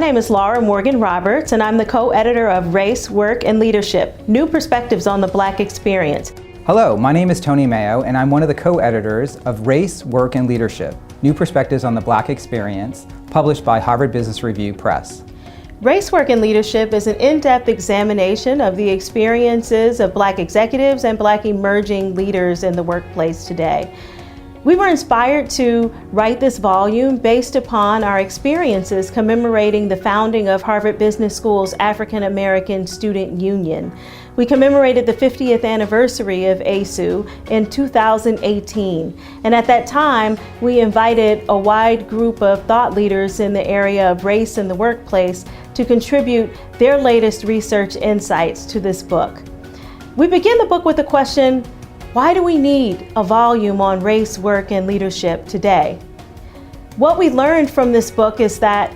name is Laura Morgan Roberts, and I'm the co-editor of Race, Work, and Leadership, New Perspectives on the Black Experience. Hello, my name is Tony Mayo, and I'm one of the co-editors of Race, Work, and Leadership, New Perspectives on the Black Experience, published by Harvard Business Review Press. Race, Work, and Leadership is an in-depth examination of the experiences of Black executives and Black emerging leaders in the workplace today. We were inspired to write this volume based upon our experiences commemorating the founding of Harvard Business School's African American Student Union. We commemorated the 50th anniversary of ASU in 2018, and at that time we invited a wide group of thought leaders in the area of race in the workplace to contribute their latest research insights to this book. We begin the book with the question, why do we need a volume on race, work, and leadership today? What we learned from this book is that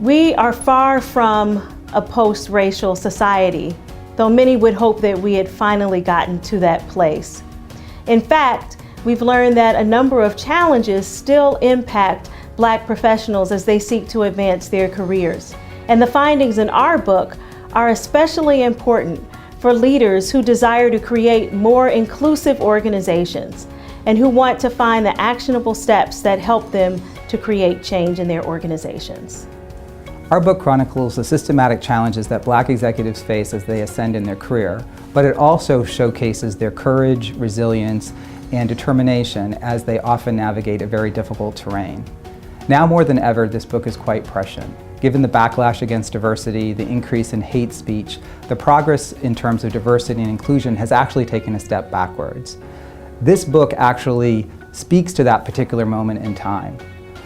we are far from a post-racial society, though many would hope that we had finally gotten to that place. In fact, we've learned that a number of challenges still impact Black professionals as they seek to advance their careers. And the findings in our book are especially important for leaders who desire to create more inclusive organizations and who want to find the actionable steps that help them to create change in their organizations. Our book chronicles the systematic challenges that Black executives face as they ascend in their career, but it also showcases their courage, resilience, and determination as they often navigate a very difficult terrain. Now more than ever, this book is quite prescient. Given the backlash against diversity, the increase in hate speech, the progress in terms of diversity and inclusion has actually taken a step backwards. This book actually speaks to that particular moment in time.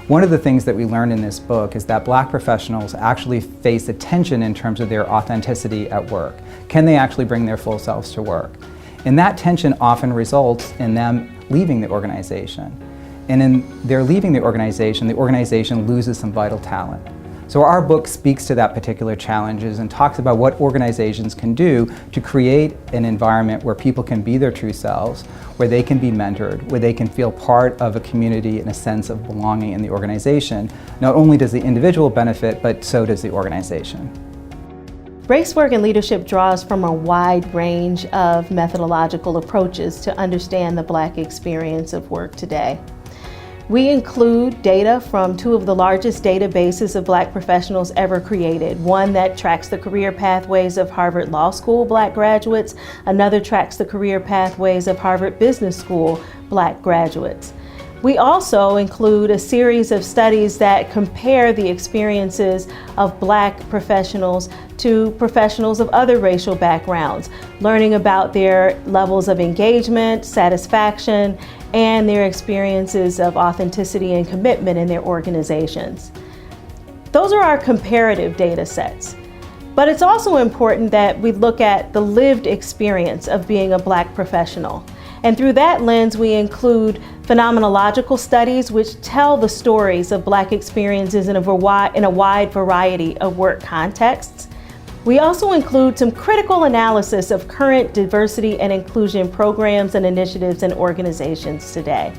One of the things that we learned in this book is that Black professionals actually face a tension in terms of their authenticity at work. Can they actually bring their full selves to work? And that tension often results in them leaving the organization. And in their leaving the organization loses some vital talent. So our book speaks to that particular challenges and talks about what organizations can do to create an environment where people can be their true selves, where they can be mentored, where they can feel part of a community and a sense of belonging in the organization. Not only does the individual benefit, but so does the organization. Race, Work, and Leadership draws from a wide range of methodological approaches to understand the Black experience of work today. We include data from two of the largest databases of Black professionals ever created. One that tracks the career pathways of Harvard Law School Black graduates, another tracks the career pathways of Harvard Business School Black graduates. We also include a series of studies that compare the experiences of Black professionals to professionals of other racial backgrounds, learning about their levels of engagement, satisfaction, and their experiences of authenticity and commitment in their organizations. Those are our comparative data sets. But it's also important that we look at the lived experience of being a Black professional. And through that lens, we include phenomenological studies which tell the stories of Black experiences in a wide variety of work contexts. We also include some critical analysis of current diversity and inclusion programs and initiatives in organizations today.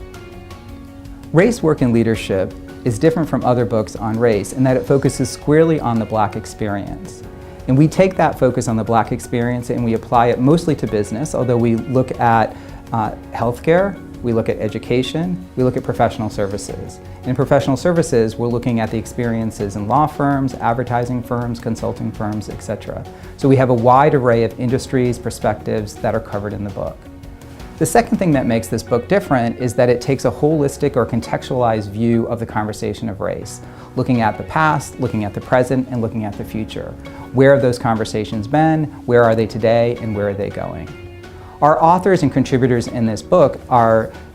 Race, Work, and Leadership is different from other books on race in that it focuses squarely on the Black experience. And we take that focus on the Black experience and we apply it mostly to business, although we look at healthcare, we look at education, we look at professional services. In professional services, we're looking at the experiences in law firms, advertising firms, consulting firms, etc. So we have a wide array of industries, perspectives that are covered in the book. The second thing that makes this book different is that it takes a holistic or contextualized view of the conversation of race, looking at the past, looking at the present, and looking at the future. Where have those conversations been? Where are they today? And where are they going? Our authors and contributors in this book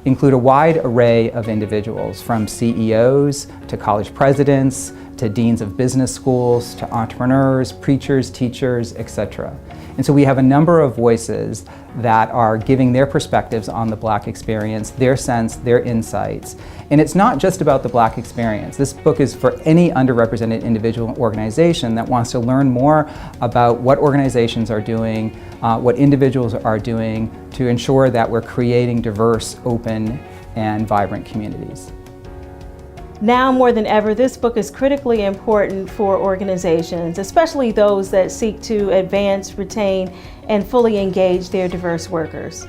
include a wide array of individuals, from CEOs to college presidents to deans of business schools to entrepreneurs, preachers, teachers, etc. And so we have a number of voices that are giving their perspectives on the Black experience, their sense, their insights. And it's not just about the Black experience. This book is for any underrepresented individual and organization that wants to learn more about what organizations are doing, what individuals are doing to ensure that we're creating diverse, open, and vibrant communities. Now more than ever, this book is critically important for organizations, especially those that seek to advance, retain, and fully engage their diverse workers.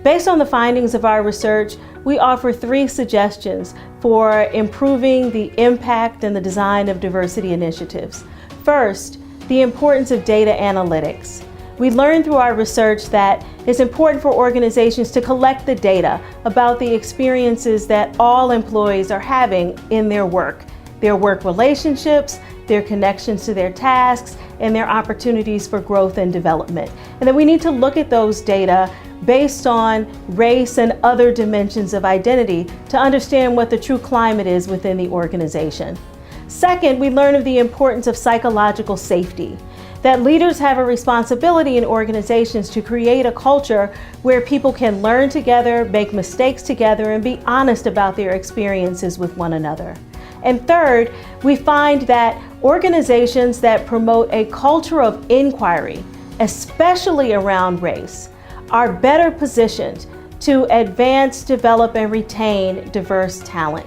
Based on the findings of our research, we offer 3 suggestions for improving the impact and the design of diversity initiatives. First, the importance of data analytics. We learned through our research that it's important for organizations to collect the data about the experiences that all employees are having in their work relationships, their connections to their tasks, and their opportunities for growth and development. And then we need to look at those data based on race and other dimensions of identity to understand what the true climate is within the organization. Second, we learn of the importance of psychological safety, that leaders have a responsibility in organizations to create a culture where people can learn together, make mistakes together, and be honest about their experiences with one another. And third, we find that organizations that promote a culture of inquiry, especially around race, are better positioned to advance, develop, and retain diverse talent.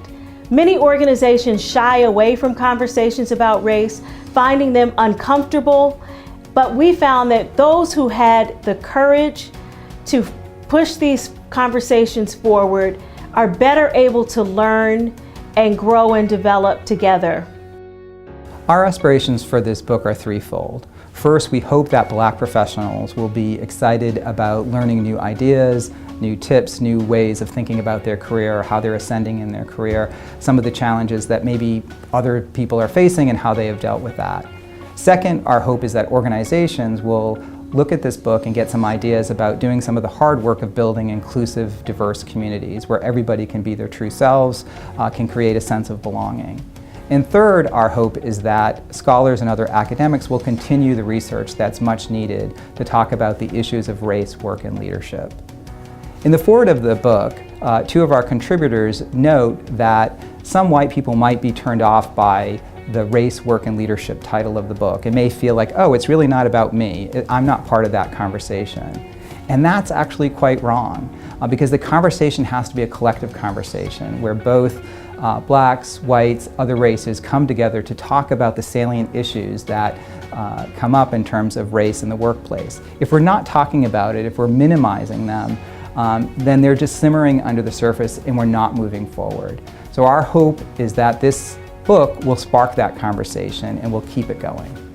Many organizations shy away from conversations about race, finding them uncomfortable, but we found that those who had the courage to push these conversations forward are better able to learn and grow and develop together. Our aspirations for this book are threefold. First, we hope that Black professionals will be excited about learning new ideas, new tips, new ways of thinking about their career, how they're ascending in their career, some of the challenges that maybe other people are facing and how they have dealt with that. Second, our hope is that organizations will look at this book and get some ideas about doing some of the hard work of building inclusive, diverse communities where everybody can be their true selves, can create a sense of belonging. And third, our hope is that scholars and other academics will continue the research that's much needed to talk about the issues of race, work, and leadership. In the foreword of the book, 2 of our contributors note that some white people might be turned off by the race, work, and leadership title of the book. It may feel like, oh, it's really not about me. I'm not part of that conversation. And that's actually quite wrong, because the conversation has to be a collective conversation where both blacks, whites, other races come together to talk about the salient issues that come up in terms of race in the workplace. If we're not talking about it, if we're minimizing them, then they're just simmering under the surface and we're not moving forward. So our hope is that this book will spark that conversation and we'll keep it going.